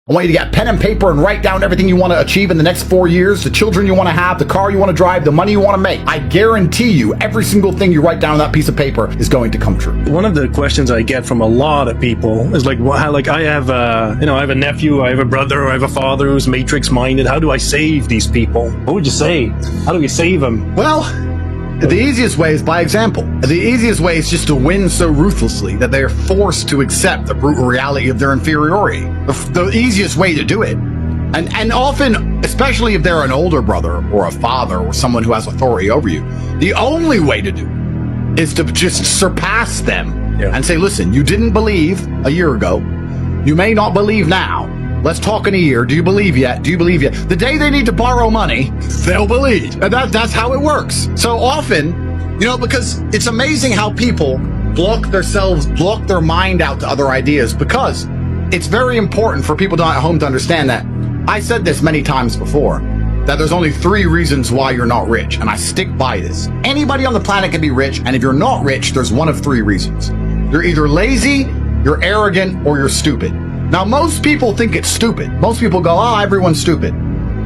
I want you to get pen and paper and write down everything you want to achieve in the next 4 years, the children you want to have, the car you want to drive, the money you want to make. I guarantee you every single thing you write down on that piece of paper is going to come true. One of the questions I get from a lot of people is like, well, how, like I have I have a nephew, I have a brother, I have a father who's matrix minded. How do I save these people? What would you say? How do we save them? Well, the easiest way is by example. The easiest way is just to win so ruthlessly that they are forced to accept the brutal reality of their inferiority. The easiest way to do it. And often, especially if they're an older brother or a father or someone who has authority over you, the only way to do it is to just surpass them and say, listen, you didn't believe a year ago. You may not believe now. Let's talk in a year. Do you believe yet? Do you believe yet? The day they need to borrow money, they'll believe. And that's how it works. So often, because it's amazing how people block their mind out to other ideas, because it's very important for people at home to understand that. I said this many times before, that there's only 3 reasons why you're not rich. And I stick by this. Anybody on the planet can be rich. And if you're not rich, there's one of 3 reasons. You're either lazy, you're arrogant, or you're stupid. Now, most people think it's stupid. Most people go, everyone's stupid.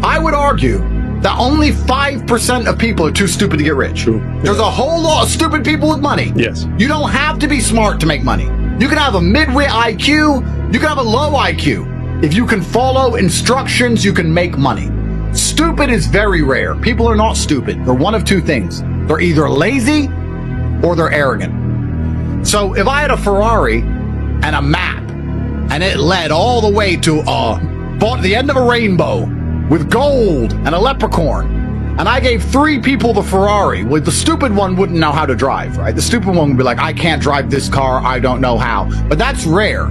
I would argue that only 5% of people are too stupid to get rich. True. There's a whole lot of stupid people with money. Yes. You don't have to be smart to make money. You can have a mid-wit IQ. You can have a low IQ. If you can follow instructions, you can make money. Stupid is very rare. People are not stupid. They're one of 2 things. They're either lazy or they're arrogant. So if I had a Ferrari and a map, and it led all the way to the end of a rainbow with gold and a leprechaun, and I gave 3 people the Ferrari, well, the stupid one wouldn't know how to drive, right? The stupid one would be like, I can't drive this car, I don't know how. But that's rare.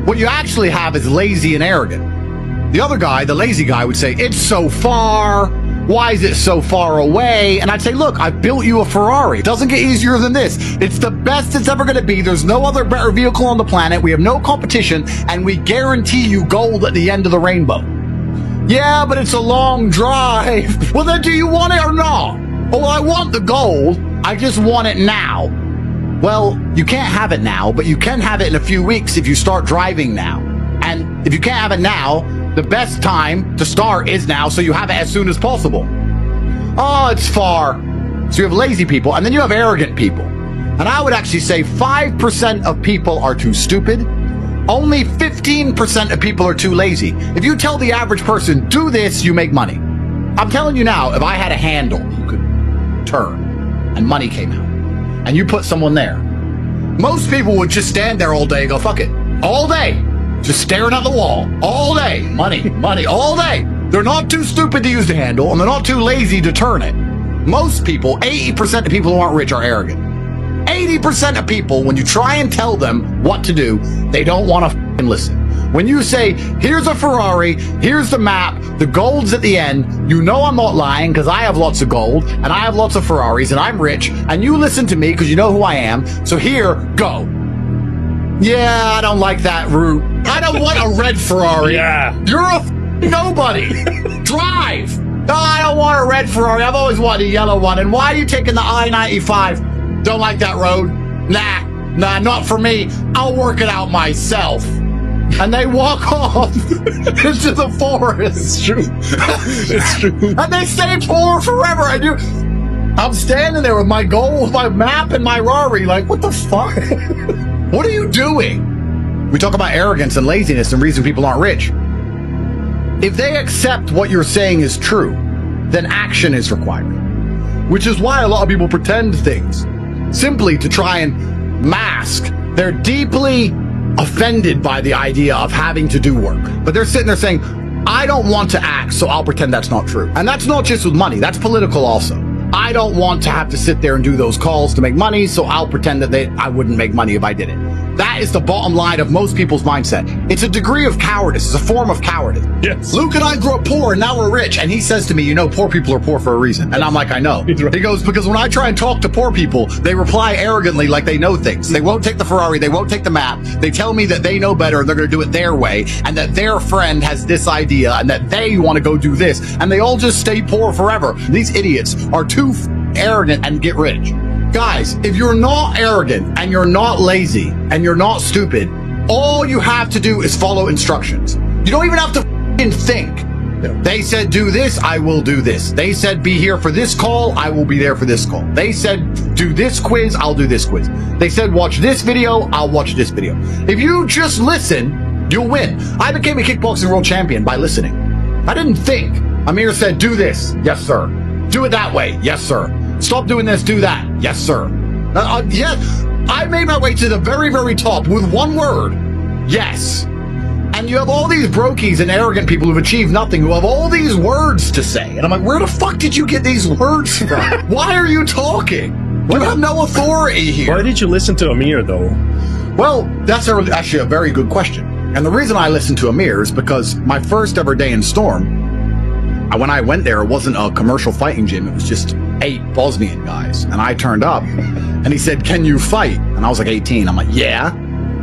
What you actually have is lazy and arrogant. The other guy, the lazy guy, would say, it's so far. Why is it so far away? And I'd say, look, I built you a Ferrari. It doesn't get easier than this. It's the best it's ever going to be. There's no other better vehicle on the planet. We have no competition, and we guarantee you gold at the end of the rainbow. Yeah, but it's a long drive. Well, then do you want it or not? Oh, well, I want the gold. I just want it now. Well, you can't have it now, but you can have it in a few weeks if you start driving now. And if you can't have it now, the best time to start is now, so you have it as soon as possible. Oh, it's far. So you have lazy people, and then you have arrogant people. And I would actually say 5% of people are too stupid. Only 15% of people are too lazy. If you tell the average person, do this, you make money. I'm telling you now, if I had a handle you could turn and money came out, and you put someone there, most people would just stand there all day and go, fuck it, all day. Just staring at the wall all day. Money, money, all day. They're not too stupid to use the handle, and they're not too lazy to turn it. Most people, 80% of people who aren't rich are arrogant. 80% of people, when you try and tell them what to do, they don't want to listen. When you say, here's a Ferrari, here's the map, the gold's at the end, you know I'm not lying because I have lots of gold, and I have lots of Ferraris, and I'm rich, and you listen to me because you know who I am, so here, go. Yeah, I don't like that route. I don't want a red Ferrari. Yeah. You're a nobody. Drive. No, I don't want a red Ferrari. I've always wanted a yellow one. And why are you taking the I-95? Don't like that road. Nah, not for me. I'll work it out myself. And they walk off into the forest. It's true. It's true. And they stay poor forever. I'm standing there with my gold, my map, and my Rari. Like, what the fuck? What are you doing? We talk about arrogance and laziness and reason people aren't rich. If they accept what you're saying is true, then action is required. Which is why a lot of people pretend things, simply to try and mask. They're deeply offended by the idea of having to do work. But they're sitting there saying, I don't want to act, so I'll pretend that's not true. And that's not just with money, that's political also. I don't want to have to sit there and do those calls to make money, so I'll pretend that I wouldn't make money if I did it. That is the bottom line of most people's mindset. It's a degree of cowardice. It's a form of cowardice. Yes. Luke and I grew up poor, and now we're rich. And he says to me, poor people are poor for a reason. And I'm like, I know. Right. He goes, because when I try and talk to poor people, they reply arrogantly like they know things. They won't take the Ferrari. They won't take the map. They tell me that they know better and they're going to do it their way, and that their friend has this idea and that they want to go do this. And they all just stay poor forever. These idiots are too arrogant and get rich. Guys, if you're not arrogant and you're not lazy and you're not stupid, all you have to do is follow instructions. You don't even have to f***ing think. They said do this, I will do this. They said be here for this call, I will be there for this call. They said do this quiz, I'll do this quiz. They said watch this video, I'll watch this video. If you just listen, you'll win. I became a kickboxing world champion by listening. I didn't think. Amir said do this, yes sir. Do it that way, yes sir. Stop doing this, do that, yes sir. Yes, I made my way to the very, very top with one word, yes. And you have all these brokies and arrogant people who've achieved nothing, who have all these words to say. And I'm like, where the fuck did you get these words from? Why are you talking? You have no authority here. Why did you listen to Amir, though? Well, that's actually a very good question. And the reason I listened to Amir is because my first ever day in Storm, when I went there, it wasn't a commercial fighting gym. It was just 8 Bosnian guys. And I turned up, and he said, can you fight? And I was like 18. I'm like, yeah.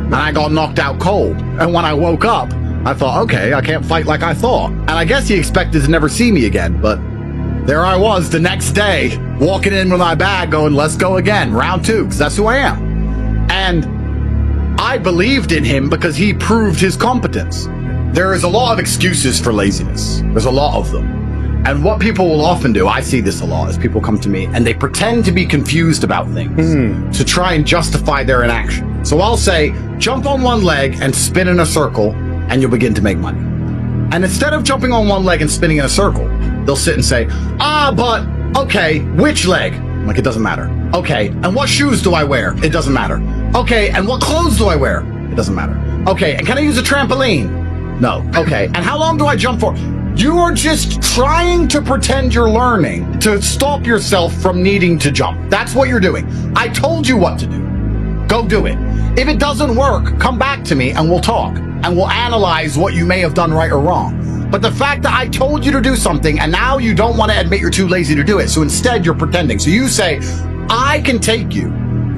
And I got knocked out cold. And when I woke up, I thought, okay, I can't fight like I thought. And I guess he expected to never see me again, but there I was the next day, walking in with my bag going, let's go again, round 2, because that's who I am. And I believed in him because he proved his competence. There is a lot of excuses for laziness. There's a lot of them. And what people will often do, I see this a lot, is people come to me and they pretend to be confused about things to try and justify their inaction. So I'll say, jump on one leg and spin in a circle and you'll begin to make money. And instead of jumping on one leg and spinning in a circle, they'll sit and say, but, okay, which leg? I'm like, it doesn't matter. Okay, and what shoes do I wear? It doesn't matter. Okay, and what clothes do I wear? It doesn't matter. Okay, and can I use a trampoline? No. Okay, and how long do I jump for? You are just trying to pretend you're learning to stop yourself from needing to jump. That's what you're doing. I told you what to do. Go do it. If it doesn't work, come back to me and we'll talk. And we'll analyze what you may have done right or wrong. But the fact that I told you to do something and now you don't want to admit you're too lazy to do it. So instead you're pretending. So you say, I can take you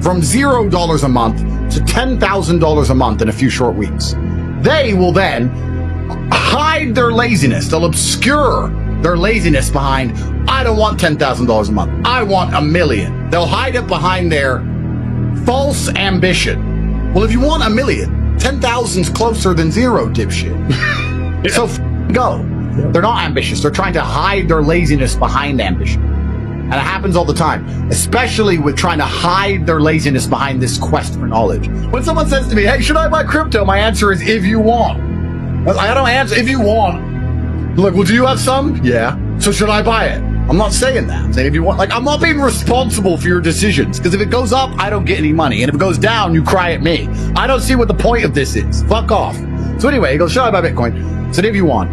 from $0 a month to $10,000 a month in a few short weeks. They will then hide their laziness. They'll obscure their laziness behind, I don't want $10,000 a month. I want $1 million. They'll hide it behind their false ambition. Well, if you want $1 million, 10,000's closer than 0, dipshit. Yeah. So go. Yeah. They're not ambitious. They're trying to hide their laziness behind ambition. And it happens all the time, especially with trying to hide their laziness behind this quest for knowledge. When someone says to me, hey, should I buy crypto? My answer is, if you want. I don't answer, if you want. Look, well, do you have some? Yeah. So should I buy it? I'm not saying that. I'm saying if you want, like, I'm not being responsible for your decisions. Because if it goes up, I don't get any money. And if it goes down, you cry at me. I don't see what the point of this is. Fuck off. So anyway, he goes, should I buy Bitcoin? I said, if you want.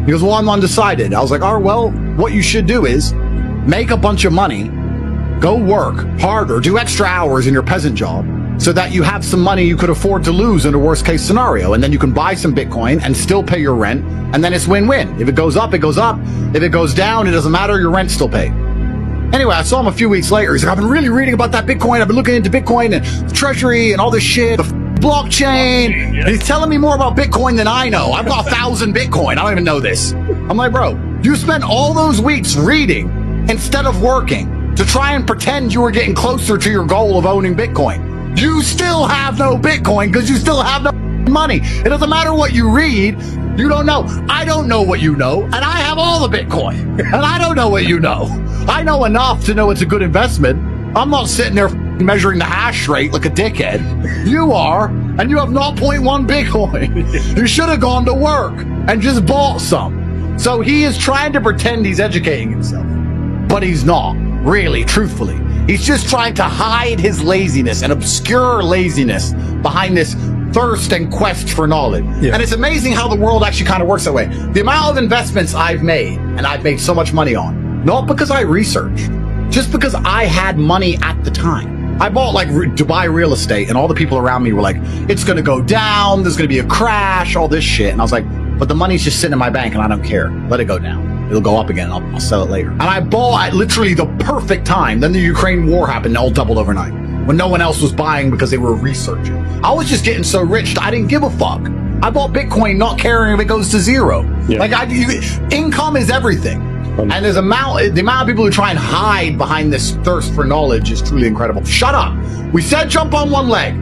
He goes, well, I'm undecided. I was like, oh, well, what you should do is make a bunch of money, go work harder, do extra hours in your peasant job, so that you have some money you could afford to lose in a worst case scenario. And then you can buy some Bitcoin and still pay your rent. And then it's win-win. If it goes up, it goes up. If it goes down, it doesn't matter. Your rent's still paid. Anyway, I saw him a few weeks later. He's like, I've been really reading about that Bitcoin. I've been looking into Bitcoin and the treasury and all this shit, the blockchain. And he's telling me more about Bitcoin than I know. I've got 1,000 Bitcoin. I don't even know this. I'm like, bro, you spent all those weeks reading instead of working to try and pretend you were getting closer to your goal of owning Bitcoin. You still have no Bitcoin because you still have no money. It doesn't matter what you read. You don't know. I don't know what you know, and I have all the Bitcoin. And I don't know what you know. I know enough to know it's a good investment. I'm not sitting there measuring the hash rate like a dickhead. You are, and you have 0.1 Bitcoin. You should have gone to work and just bought some. So he is trying to pretend he's educating himself, but he's not, really, truthfully. He's just trying to hide his laziness and obscure laziness behind this thirst and quest for knowledge. Yeah. And it's amazing how the world actually kind of works that way. The amount of investments I've made, and I've made so much money on, not because I researched, just because I had money at the time. I bought like Dubai real estate, and all the people around me were like, it's going to go down, there's going to be a crash, all this shit. And I was like, but the money's just sitting in my bank and I don't care. Let it go down. It'll go up again. I'll sell it later. And I bought at literally the perfect time. Then the Ukraine war happened. It all doubled overnight when no one else was buying because they were researching. I was just getting so rich I didn't give a fuck. I bought Bitcoin not caring if it goes to 0. Yeah. Like income is everything. And there's the amount of people who try and hide behind this thirst for knowledge is truly incredible. Shut up. We said jump on one leg.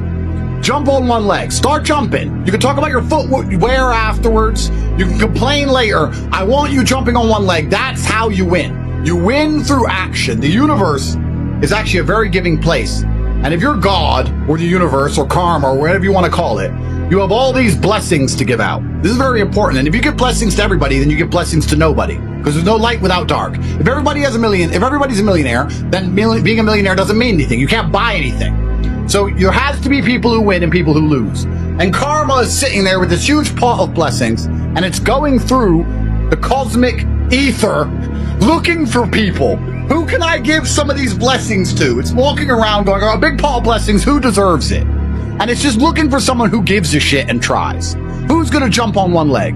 Jump on one leg. Start jumping. You can talk about your footwear afterwards. You can complain later. I want you jumping on one leg. That's how you win. You win through action. The universe is actually a very giving place. And if you're God or the universe or karma or whatever you want to call it, you have all these blessings to give out. This is very important. And if you give blessings to everybody, then you give blessings to nobody, because there's no light without dark. If everybody's a millionaire, then being a millionaire doesn't mean anything. You can't buy anything. So there has to be people who win and people who lose. And karma is sitting there with this huge pot of blessings, and it's going through the cosmic ether looking for people. Who can I give some of these blessings to? It's walking around going, a big pot of blessings, who deserves it? And it's just looking for someone who gives a shit and tries. Who's gonna jump on one leg?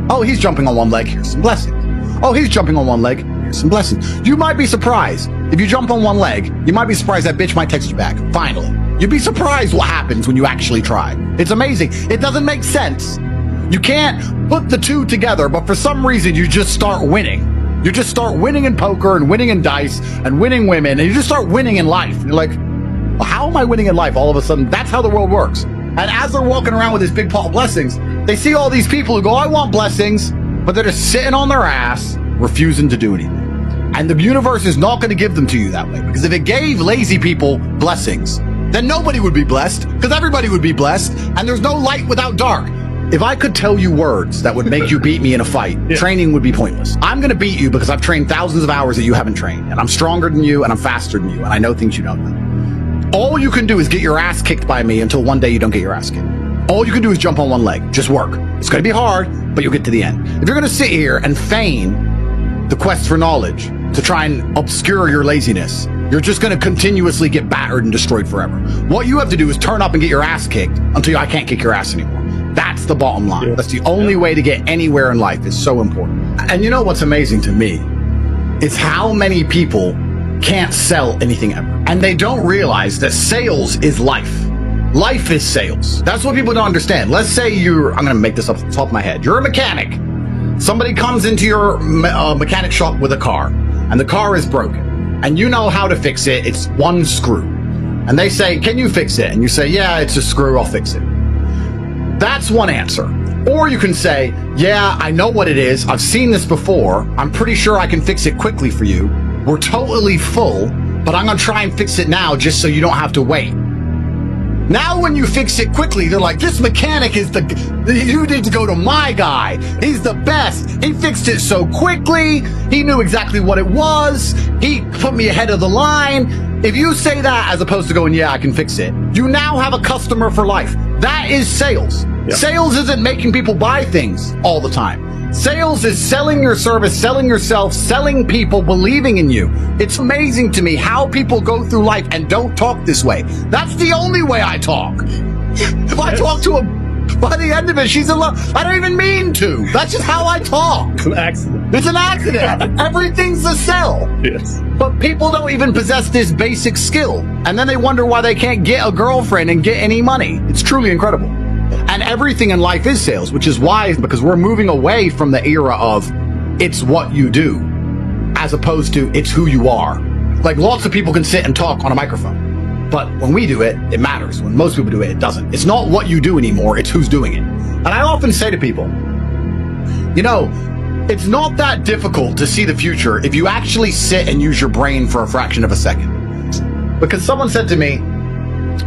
Oh, he's jumping on one leg, here's some blessings. Oh, he's jumping on one leg, here's some blessings. You might be surprised. If you jump on one leg, you might be surprised that bitch might text you back, finally. You'd be surprised what happens when you actually try. It's amazing. It doesn't make sense. You can't put the two together, but for some reason you just start winning. You just start winning in poker and winning in dice and winning women, and you just start winning in life. You're like, well, how am I winning in life all of a sudden? That's how the world works. And as they're walking around with this big pot of blessings, they see all these people who go, I want blessings, but they're just sitting on their ass, refusing to do anything. And the universe is not going to give them to you that way, because if it gave lazy people blessings, then nobody would be blessed, because everybody would be blessed, and there's no light without dark. If I could tell you words that would make you beat me in a fight, training would be pointless. I'm going to beat you because I've trained thousands of hours that you haven't trained, and I'm stronger than you, and I'm faster than you, and I know things you don't know. All you can do is get your ass kicked by me until one day you don't get your ass kicked. All you can do is jump on one leg. Just work. It's going to be hard, but you'll get to the end. If you're going to sit here and feign the quest for knowledge to try and obscure your laziness, you're just going to continuously get battered and destroyed forever. What you have to do is turn up and get your ass kicked until I can't kick your ass anymore. That's the bottom line. That's the only way to get anywhere in life. It's so important. And you know what's amazing to me? It's how many people can't sell anything ever. And they don't realize that sales is life. Life is sales. That's what people don't understand. Let's say I'm going to make this up off the top of my head. You're a mechanic. Somebody comes into your mechanic shop with a car, and the car is broken. And you know how to fix it. It's one screw. And they say, can you fix it? And you say, yeah, it's a screw. I'll fix it. That's one answer. Or you can say, yeah, I know what it is. I've seen this before. I'm pretty sure I can fix it quickly for you. We're totally full, but I'm going to try and fix it now just so you don't have to wait. Now when you fix it quickly, they're like, this mechanic is you need to go to my guy. He's the best. He fixed it so quickly. He knew exactly what it was. He put me ahead of the line. If you say that as opposed to going, yeah, I can fix it, you now have a customer for life. That is sales. Yep. Sales isn't making people buy things all the time. Sales is selling your service, selling yourself, selling people, believing in you. It's amazing to me how people go through life and don't talk this way. That's the only way I talk. If I talk to a, by the end of it, she's in love. I don't even mean to. That's just how I talk. It's an accident. It's an accident. Everything's a sell. Yes. But people don't even possess this basic skill. And then they wonder why they can't get a girlfriend and get any money. It's truly incredible. And everything in life is sales, which is why, because we're moving away from the era of it's what you do, as opposed to it's who you are. Like lots of people can sit and talk on a microphone, but when we do it, it matters. When most people do it, it doesn't. It's not what you do anymore, it's who's doing it. And I often say to people, you know, it's not that difficult to see the future if you actually sit and use your brain for a fraction of a second. Because someone said to me,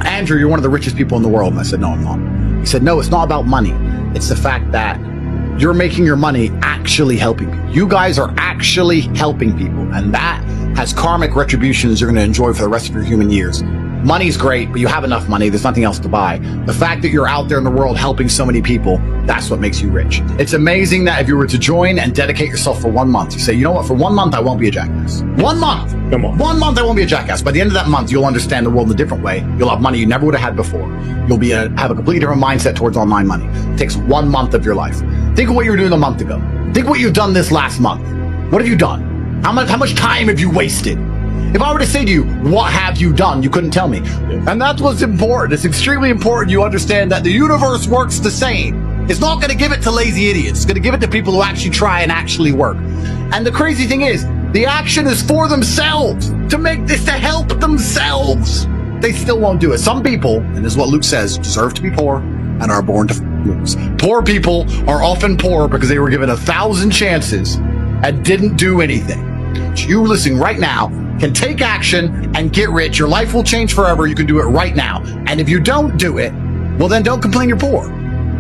Andrew, you're one of the richest people in the world. And I said, no, I'm not. He said, no, it's not about money. It's the fact that you're making your money actually helping people. You guys are actually helping people. And that has karmic retributions you're going to enjoy for the rest of your human years. Money's great, but you have enough money. There's nothing else to buy. The fact that you're out there in the world helping so many people, that's what makes you rich. It's amazing that if you were to join and dedicate yourself for 1 month, you say, you know what, for 1 month, I won't be a jackass. 1 month. Come on. 1 month, I won't be a jackass. By the end of that month, you'll understand the world in a different way. You'll have money you never would have had before. You'll have a completely different mindset towards online money. It takes 1 month of your life. Think of what you were doing a month ago. Think what you've done this last month. What have you done? How much time have you wasted? If I were to say to you, what have you done? You couldn't tell me. And that's what's important. It's extremely important you understand that the universe works the same. It's not going to give it to lazy idiots. It's going to give it to people who actually try and actually work. And the crazy thing is, the action is for themselves, to make this, to help themselves. They still won't do it. Some people, and this is what Luke says, deserve to be poor and are born to lose. Poor people are often poor because they were given 1,000 chances and didn't do anything. You listening right now can take action and get rich. Your life will change forever. You can do it right now. And if you don't do it, well, then don't complain you're poor.